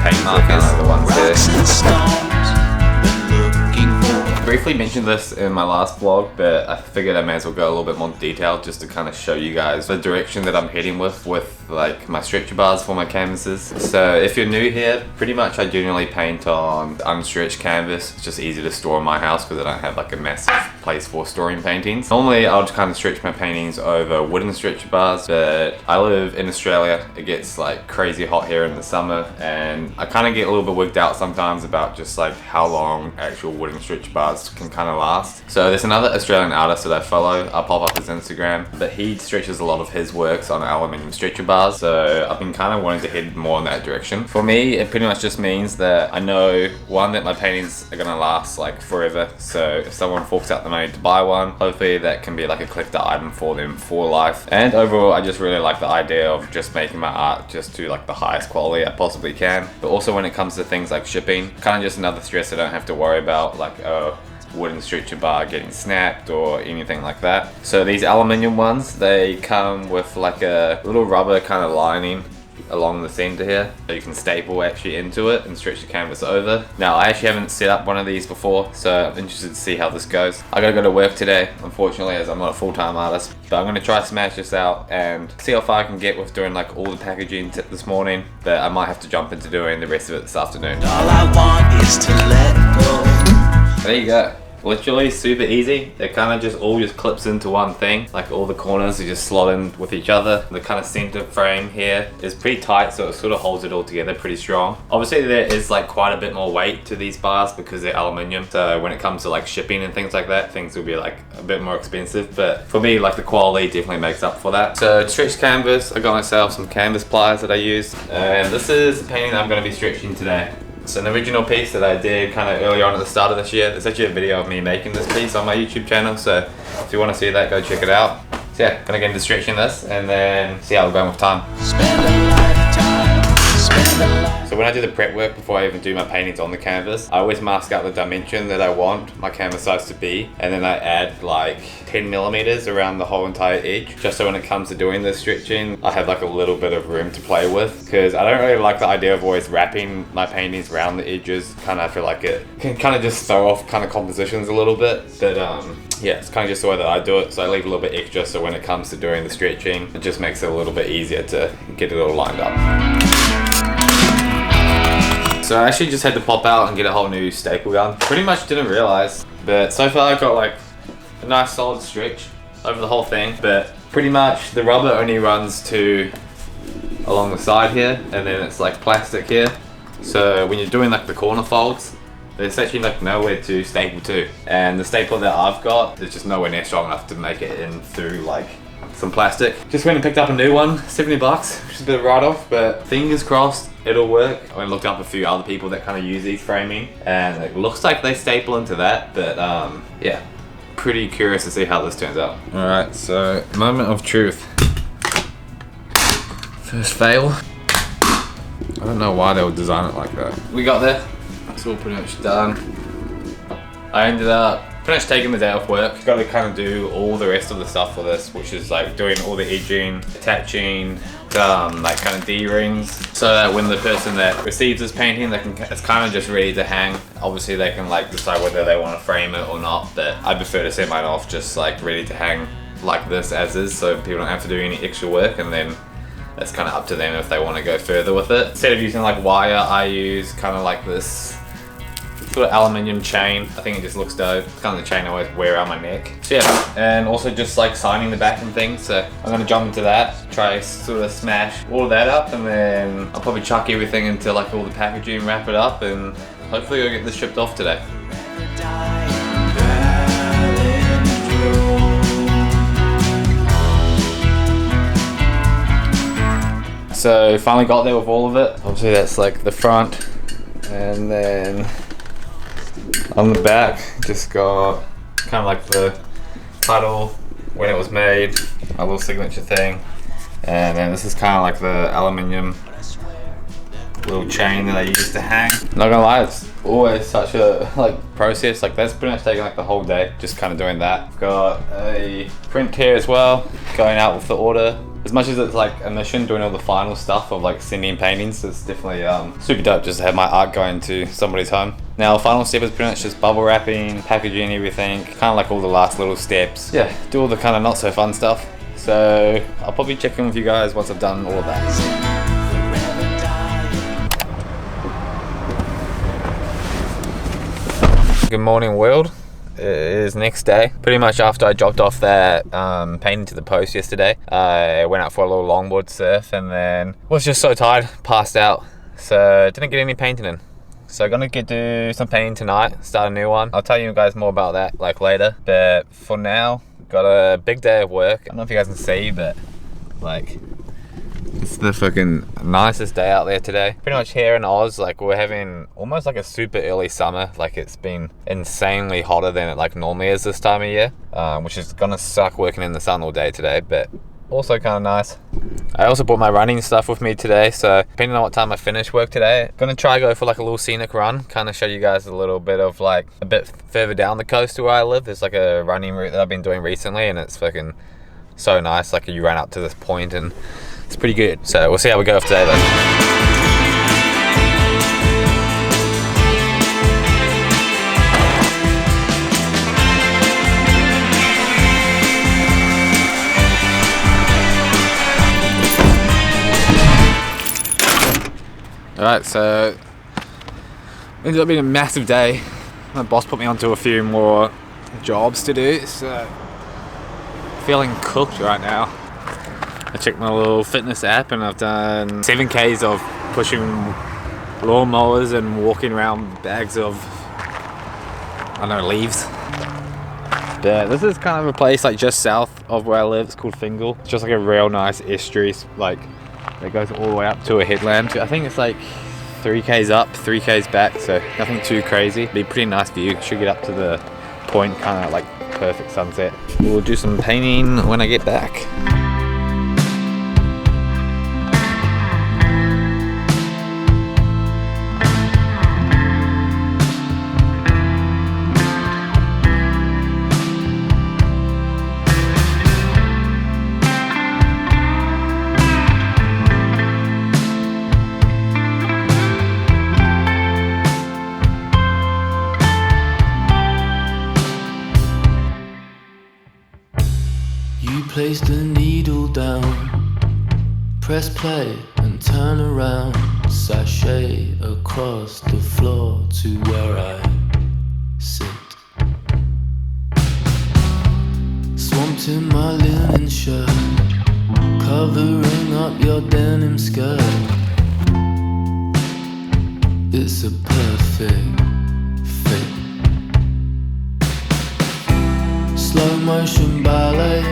paint markers, the ones here. Briefly mentioned this in my last vlog, but I figured I may as well go a little bit more detailed just to kind of show you guys the direction that I'm heading with like my stretcher bars for my canvases. So if you're new here, pretty much I generally paint on unstretched canvas. It's just easy to store in my house because I don't have like a massive place for storing paintings. Normally I'll just kind of stretch my paintings over wooden stretcher bars, but I live in Australia. It gets like crazy hot here in the summer, and I kind of get a little bit wigged out sometimes about just like how long actual wooden stretcher bars can kind of last. So there's another Australian artist that I follow. I'll pop up his Instagram, but he stretches a lot of his works on aluminium stretcher bars. So I've been kind of wanting to head more in that direction. For me, it pretty much just means that I know, one, that my paintings are gonna last like forever. So if someone forks out the money to buy one, hopefully that can be like a collector item for them for life. And overall, I just really like the idea of just making my art just to like the highest quality I possibly can. But also when it comes to things like shipping, kind of just another stress I don't have to worry about, like wooden stretcher bar getting snapped or anything like that. So these aluminium ones, they come with like a little rubber kind of lining along the center here, so you can staple actually into it and stretch the canvas over. Now I actually haven't set up one of these before, so I'm interested to see how this goes. I gotta go to work today, unfortunately, as I'm not a full-time artist, but I'm gonna try to smash this out and see how far I can get with doing like all the packaging this morning, but I might have to jump into doing the rest of it this afternoon. All I want is to let go. There you go. Literally super easy. It kind of just all just clips into one thing. Like all the corners are just slot in with each other. The kind of center frame here is pretty tight, so it sort of holds it all together pretty strong. Obviously there is like quite a bit more weight to these bars because they're aluminium. So when it comes to like shipping and things like that, things will be like a bit more expensive. But for me, like the quality definitely makes up for that. So to stretch canvas, I got myself some canvas pliers that I use. And this is the painting that I'm going to be stretching today. It's an original piece that I did kind of early on at the start of this year. There's actually a video of me making this piece on my YouTube channel, so if you want to see that, go check it out. So yeah, gonna get into stretching this and then see how we're going with time. So when I do the prep work before I even do my paintings on the canvas, I always mask out the dimension that I want my canvas size to be, and then I add like 10 millimeters around the whole entire edge, just so when it comes to doing the stretching, I have like a little bit of room to play with, because I don't really like the idea of always wrapping my paintings around the edges. Kind of feel like it can kind of just throw off kind of compositions a little bit, but yeah, it's kind of just the way that I do it, so I leave a little bit extra so when it comes to doing the stretching, it just makes it a little bit easier to get it all lined up. So I actually just had to pop out and get a whole new staple gun. Pretty much didn't realize, but so far I've got like a nice solid stretch over the whole thing, but pretty much the rubber only runs to along the side here, and then it's like plastic here. So when you're doing like the corner folds, there's actually like nowhere to staple to. And the stapler that I've got is just nowhere near strong enough to make it in through like some plastic. Just went and picked up a new one, 70 bucks, which is a bit of a write-off, but fingers crossed it'll work. I went and looked up a few other people that kind of use these framing, and it looks like they staple into that, but yeah, pretty curious to see how this turns out. All right, so moment of truth. First fail. I don't know why they would design it like that. We got there. It's all pretty much done. I ended up pretty much taking the day off work. Got to kind of do all the rest of the stuff for this, which is like doing all the edging, attaching, like kind of D-rings, so that when the person that receives this painting, it's kind of just ready to hang. Obviously they can like decide whether they want to frame it or not, but I prefer to set mine off just like ready to hang like this as is, so people don't have to do any extra work, and then it's kind of up to them if they want to go further with it. Instead of using like wire, I use kind of like this sort of aluminium chain. I think it just looks dope. It's kind of the chain I always wear around my neck. So yeah, and also just like signing the back and things. So I'm gonna jump into that, try sort of smash all of that up, and then I'll probably chuck everything into like all the packaging, wrap it up, and hopefully I'll get this shipped off today. So finally got there with all of it. Obviously that's like the front, and then on the back just got kind of like the title, when it was made, my little signature thing, and then this is kind of like the aluminium little chain that I used to hang. Not gonna lie, it's always such a like process. Like that's pretty much taking like the whole day, just kind of doing that. Got a print here as well, going out with the order. as much as it's like a mission doing all the final stuff of like sending paintings, it's definitely super dope just to have my art going to somebody's home. Now final step is pretty much just bubble wrapping, packaging everything, kind of like all the last little steps. Yeah, do all the kind of not so fun stuff. So I'll probably check in with you guys once I've done all of that. Good morning world. It is next day. Pretty much after I dropped off that painting to the post yesterday, I went out for a little longboard surf and then was just so tired, passed out. So didn't get any painting in. So gonna get to some painting tonight, start a new one. I'll tell you guys more about that like later. But for now, got a big day of work. I don't know if you guys can see, but like it's the fucking nicest day out there today. Pretty much here in Oz, like we're having almost like a super early summer. Like it's been insanely hotter than it like normally is this time of year, which is gonna suck working in the sun all day today, but also kind of nice. I also brought my running stuff with me today, so depending on what time I finish work today, gonna try go for like a little scenic run, kind of show you guys a little bit of like a bit further down the coast to where I live. There's like a running route that I've been doing recently and it's fucking so nice. Like you run up to this point and it's pretty good. So we'll see how we go for today though. Alright, so ended up being a massive day. My boss put me onto a few more jobs to do, so feeling cooked right now. I checked my little fitness app and I've done 7Ks of pushing lawnmowers and walking around bags of, I don't know, leaves. But this is kind of a place like just south of where I live. It's called Fingal. It's just like a real nice estuary, like that goes all the way up to a headland. I think it's like 3Ks up, 3Ks back, so nothing too crazy. Be a pretty nice view. Should get up to the point, kind of like perfect sunset. We'll do some painting when I get back. Place the needle down, press play and turn around, sashay across the floor to where I sit. Swamped in my linen shirt, covering up your denim skirt. It's a perfect fit. Slow motion ballet.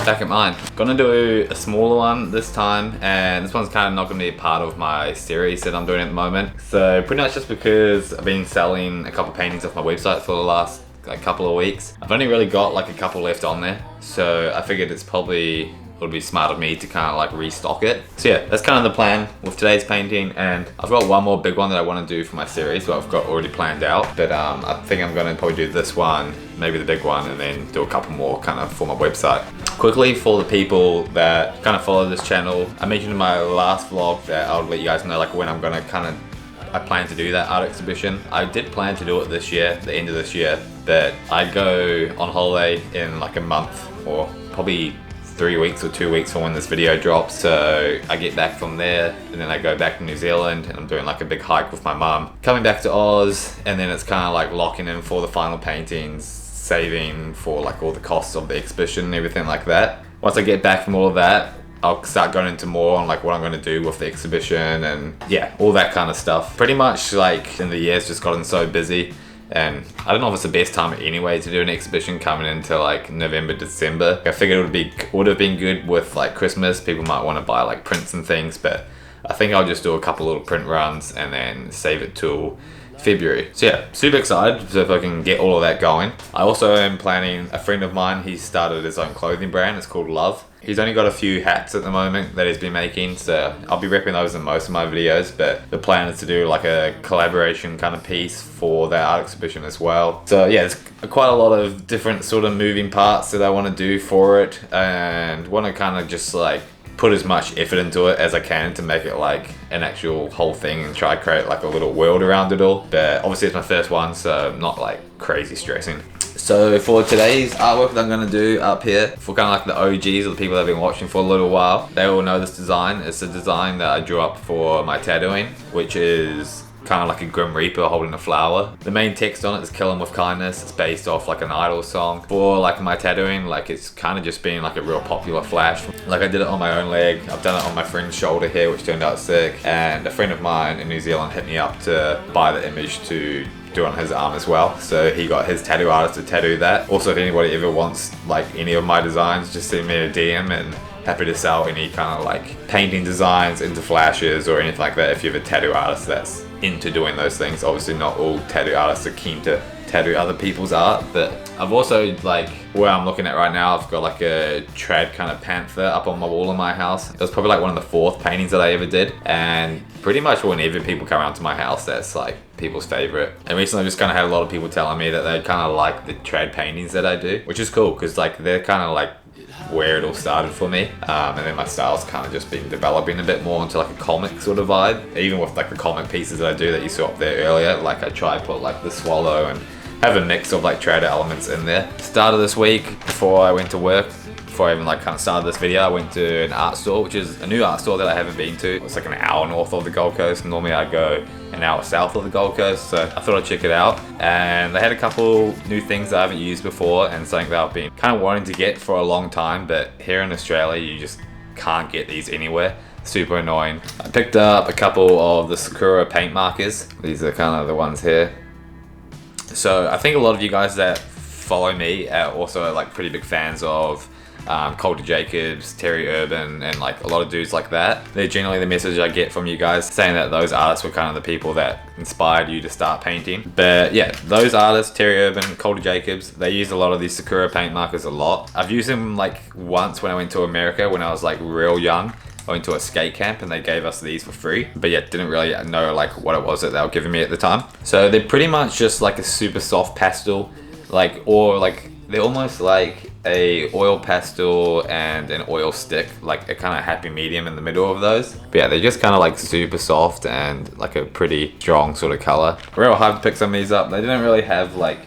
Back at mine. Gonna do a smaller one this time, and this one's kind of not gonna be a part of my series that I'm doing at the moment. So pretty much just because I've been selling a couple paintings off my website for the last like couple of weeks. I've only really got like a couple left on there, so I figured it'll be smart of me to kind of like restock it. So yeah, that's kind of the plan with today's painting, and I've got one more big one that I want to do for my series, but I've got already planned out. But I think I'm going to probably do this one, maybe the big one, and then do a couple more kind of for my website. Quickly, for the people that kind of follow this channel, I mentioned in my last vlog that I'll let you guys know like when I'm going to I plan to do that art exhibition. I did plan to do it this year, the end of this year, but I go on holiday in like a month, or probably 3 weeks or 2 weeks from when this video drops. So I get back from there and then I go back to New Zealand and I'm doing like a big hike with my mum. Coming back to Oz, and then it's kind of like locking in for the final paintings, saving for like all the costs of the exhibition and everything like that. Once I get back from all of that, I'll start going into more on like what I'm going to do with the exhibition and yeah, all that kind of stuff. Pretty much like in the year's just gotten so busy, and I don't know if it's the best time anyway to do an exhibition coming into like November, December. I figured it would have been good with like Christmas. People might want to buy like prints and things, but I think I'll just do a couple little print runs and then save it till February. So yeah, super excited to if I can get all of that going. I also am planning, a friend of mine, he started his own clothing brand. It's called Love. He's only got a few hats at the moment that he's been making, so I'll be repping those in most of my videos, but the plan is to do like a collaboration kind of piece for that art exhibition as well. So yeah, there's quite a lot of different sort of moving parts that I want to do for it, and want to kind of just like put as much effort into it as I can to make it like an actual whole thing and try to create like a little world around it all. But obviously it's my first one, so I'm not like crazy stressing. So for today's artwork that I'm going to do up here, for kind of like the OGs or the people that have been watching for a little while, they all know this design. It's a design that I drew up for my tattooing, which is kind of like a Grim Reaper holding a flower. The main text on it is "Kill 'em with kindness." It's based off like an Idol song. For like my tattooing, like it's kind of just been like a real popular flash. Like I did it on my own leg, I've done it on my friend's shoulder here, which turned out sick, and a friend of mine in New Zealand hit me up to buy the image to do on his arm as well, so he got his tattoo artist to tattoo that. Also, if anybody ever wants like any of my designs, just send me a DM, and happy to sell any kind of like painting designs into flashes or anything like that if you have a tattoo artist that's into doing those things. Obviously not all tattoo artists are keen to tattoo other people's art, but I've also, like where I'm looking at right now, I've got like a trad kind of panther up on my wall in my house. It was probably like one of the 4th paintings that I ever did, and pretty much whenever people come around to my house, that's like people's favorite. And recently I've just kind of had a lot of people telling me that they kind of like the trad paintings that I do, which is cool because like they're kind of like where it all started for me, and then my style's kind of just been developing a bit more into like a comic sort of vibe. Even with like the comic pieces that I do that you saw up there earlier, like I try to put like the swallow and have a mix of like trad elements in there. Start of this week, before I went to work, before I even like kind of started this video, I went to an art store, which is a new art store that I haven't been to. It's like an hour north of the Gold Coast. Normally I go an hour south of the Gold Coast, so I thought I'd check it out. And they had a couple new things that I haven't used before, and something that I've been kind of wanting to get for a long time, but here in Australia you just can't get these anywhere. Super annoying. I picked up a couple of the Sakura paint markers. These are kind of the ones here. So I think a lot of you guys that follow me are also like pretty big fans of Calder Jacobs, Terry Urban, and like a lot of dudes like that. They're generally the message I get from you guys, saying that those artists were kind of the people that inspired you to start painting. But yeah, those artists, Terry Urban, Calder Jacobs, they use a lot of these Sakura paint markers a lot. I've used them like once when I went to America when I was like real young. I went to a skate camp and they gave us these for free, but yet didn't really know like what it was that they were giving me at the time. So they're pretty much just like a super soft pastel, like, or like they're almost like a oil pastel and an oil stick, like a kind of happy medium in the middle of those. But yeah, they're just kind of like super soft and like a pretty strong sort of color. Real hard to pick some of these up. They didn't really have like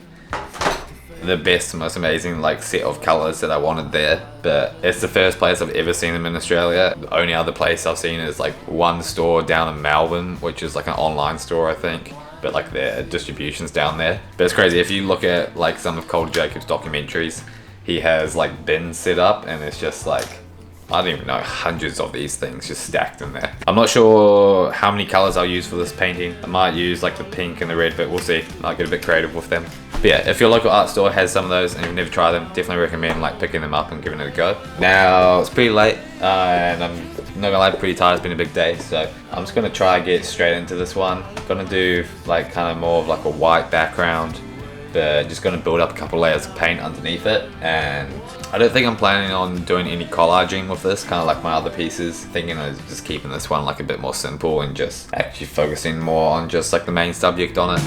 the best, most amazing like set of colors that I wanted there, but it's the first place I've ever seen them in Australia. The only other place I've seen is like one store down in Melbourne, which is like an online store I think, but like their distribution's down there. But it's crazy, if you look at like some of Calder Jacobs' documentaries, he has like bins set up and it's just like, I don't even know, hundreds of these things just stacked in there. I'm not sure how many colors I'll use for this painting. I might use like the pink and the red, but we'll see. Might get a bit creative with them. But yeah, if your local art store has some of those and you've never tried them, definitely recommend like picking them up and giving it a go. Now, it's pretty late and I'm not gonna lie, pretty tired. It's been a big day, so I'm just gonna try and get straight into this one. Gonna do like kind of more of like a white background, but just gonna build up a couple layers of paint underneath it. And I don't think I'm planning on doing any collaging with this, kind of like my other pieces. Thinking of just keeping this one like a bit more simple and just actually focusing more on just like the main subject on it.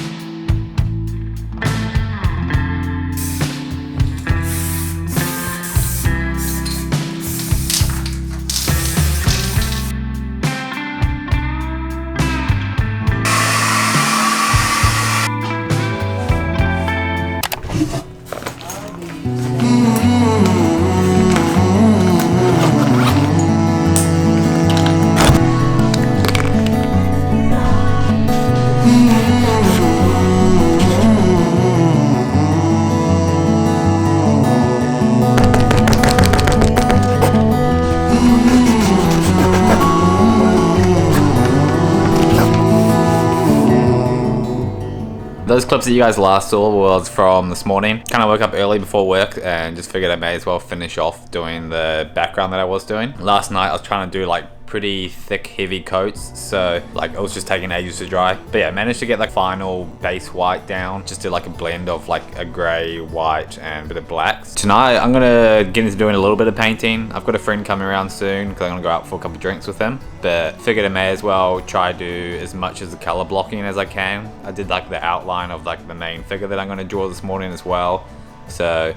Those clips that you guys last saw was from this morning. Kind of woke up early before work and just figured I may as well finish off doing the background that I was doing. Last night I was trying to do like pretty thick, heavy coats, so like it was just taking ages to dry. But yeah, managed to get like final base white down. Just did like a blend of like a grey, white, and a bit of blacks. Tonight I'm gonna get into doing a little bit of painting. I've got a friend coming around soon because I'm gonna go out for a couple of drinks with him. But figured I may as well try to do as much as the color blocking as I can. I did like the outline of like the main figure that I'm gonna draw this morning as well. So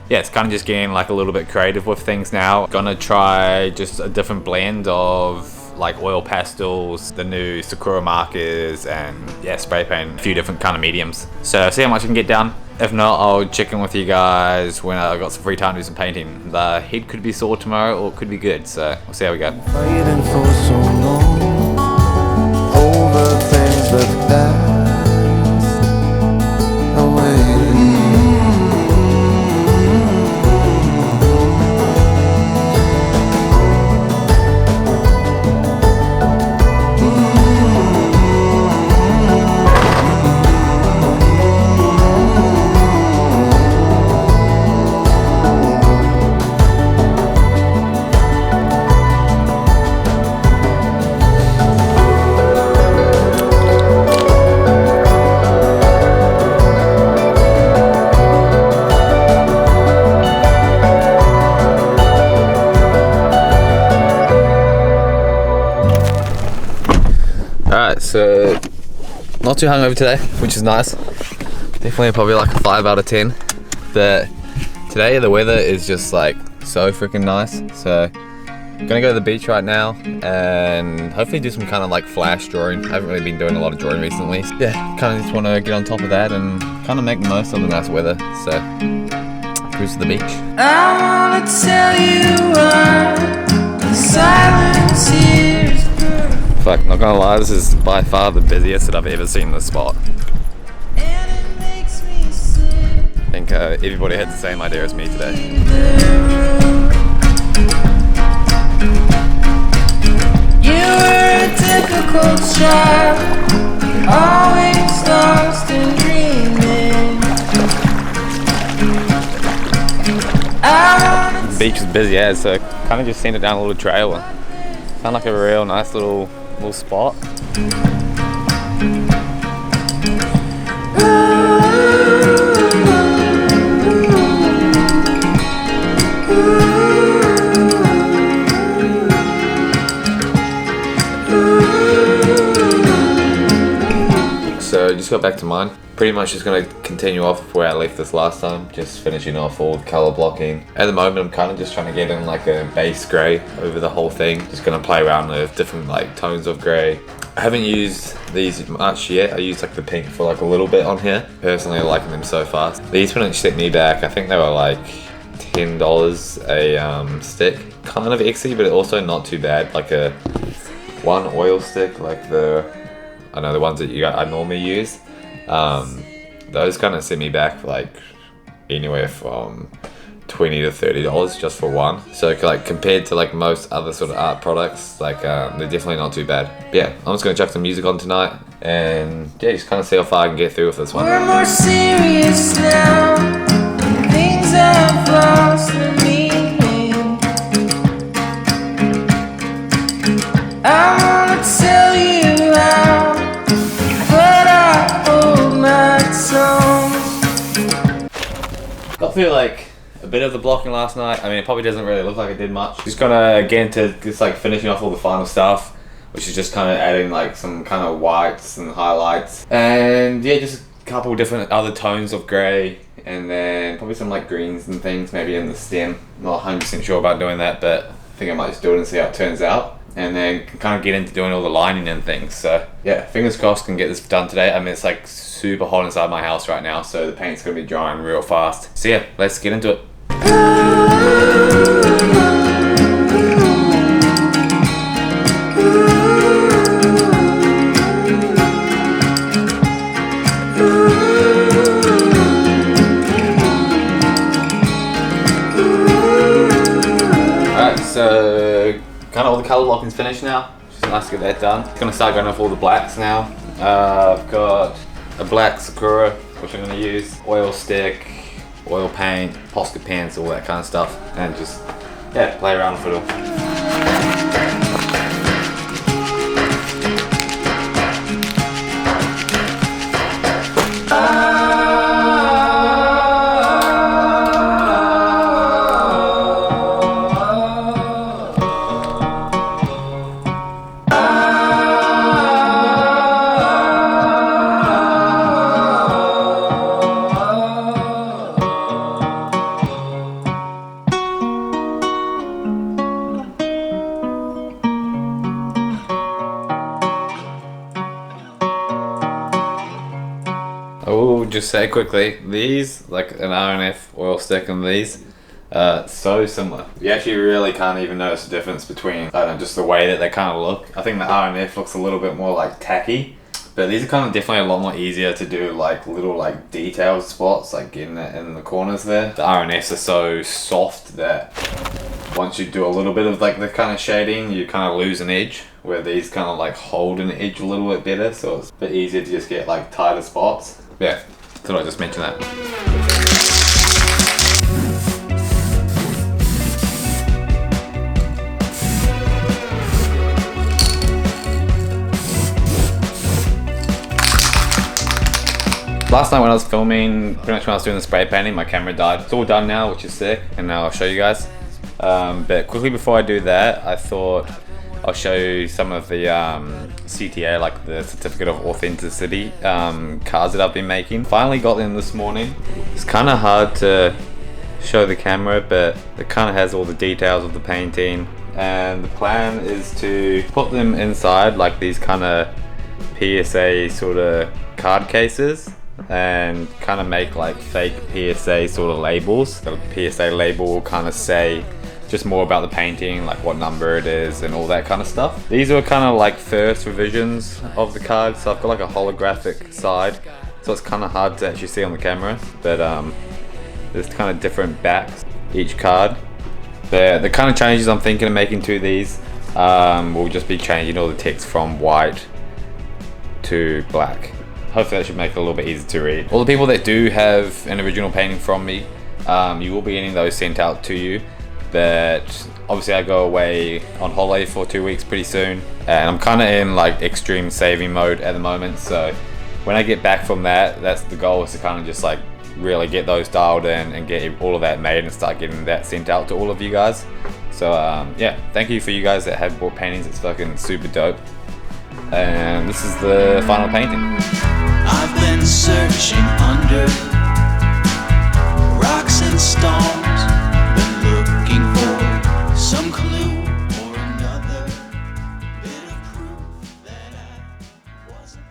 yeah, it's kind of just getting like a little bit creative with things now. Gonna try just a different blend of like oil pastels, the new Sakura markers, and yeah, spray paint, a few different kind of mediums. So see how much I can get done. If not, I'll check in with you guys when I got some free time to do some painting. The head could be sore tomorrow or it could be good, so we'll see how we go. Fighting for so long over things that last away. Alright, so not too hungover today, which is nice. Definitely probably like a 5 out of 10. But today the weather is just like so freaking nice. So I'm gonna go to the beach right now and hopefully do some kind of like flash drawing. I haven't really been doing a lot of drawing recently. Yeah, kind of just want to get on top of that and kind of make the most of the nice weather. So cruise to the beach. I wanna tell you why the silence here is perfect. Fuck, not gonna lie, this is by far the busiest that I've ever seen this spot. And it makes me sick. I think everybody had the same idea as me today. You were a difficult child, always lost and dreaming. I wanna The beach was busy as, so kind of just sent it down a little trail. Found like a real nice little spot. So just got back to mine. Pretty much just going to continue off where I left this last time, just finishing off all the color blocking. At the moment I'm kind of just trying to get in like a base grey over the whole thing. Just going to play around with different like tones of grey. I haven't used these much yet. I used like the pink for like a little bit on here. Personally liking them so far. These wouldn't set me back. I think they were like $10 a stick. Kind of exy, but also not too bad. Like a one oil stick, like the ones that I normally use. Those kind of set me back like anywhere from $20 to $30 just for one. So like compared to like most other sort of art products, like they're definitely not too bad. But yeah, I'm just gonna chuck some music on tonight and yeah, just kind of see how far I can get through with this one. We're more serious now. Things have lost the meaning. I wanna tell you how, but I hold my tongue. Got through like a bit of the blocking last night. I mean, it probably doesn't really look like it did much. Just gonna get into just like finishing off all the final stuff, which is just kind of adding like some kind of whites and highlights, and yeah, just a couple different other tones of grey, and then probably some like greens and things maybe in the stem. Not 100% sure about doing that, but I think I might just do it and see how it turns out, and then kind of get into doing all the lining and things. So yeah, fingers crossed can get this done today. I mean, it's like super hot inside my house right now, so the paint's gonna be drying real fast. So yeah, let's get into it. Alright, so kind of all the colour blocking's finished now. Just nice to get that done. Gonna start going off all the blacks now. I've got a black Sakura, which I'm gonna use, oil stick, oil paint, Posca pants, all that kind of stuff, and just yeah, play around with it all. just say quickly, these, like an RNF oil stick and these, so similar. You actually really can't even notice the difference between, I don't know, just the way that they kind of look. I think the RNF looks a little bit more like tacky, but these are kind of definitely a lot more easier to do like little like detailed spots, like in the corners there. The RNFs are so soft that once you do a little bit of like the kind of shading, you kind of lose an edge, where these kind of like hold an edge a little bit better, so it's a bit easier to just get like tighter spots. Yeah, thought I'd just mention that. Last night when I was filming, pretty much when I was doing the spray painting, my camera died. It's all done now, which is sick, and now I'll show you guys. But quickly before I do that, I thought I'll show you some of the CTA, like the Certificate of Authenticity cards that I've been making. Finally got them this morning. It's kind of hard to show the camera, but it kind of has all the details of the painting. And the plan is to put them inside like these kind of PSA sort of card cases, and kind of make like fake PSA sort of labels. The PSA label will kind of say just more about the painting, like what number it is and all that kind of stuff. These are kind of like first revisions of the card, so I've got like a holographic side, so it's kind of hard to actually see on the camera, but there's kind of different backs each card. The kind of changes I'm thinking of making to these will just be changing all the text from white to black. Hopefully that should make it a little bit easier to read. All the people that do have an original painting from me, you will be getting those sent out to you. But obviously I go away on holiday for 2 weeks pretty soon, and I'm kind of in like extreme saving mode at the moment. So when I get back from that, that's the goal, is to kind of just like really get those dialed in and get all of that made and start getting that sent out to all of you guys. So yeah, thank you for you guys that have bought paintings. It's fucking super dope. And this is the final painting. I've been searching under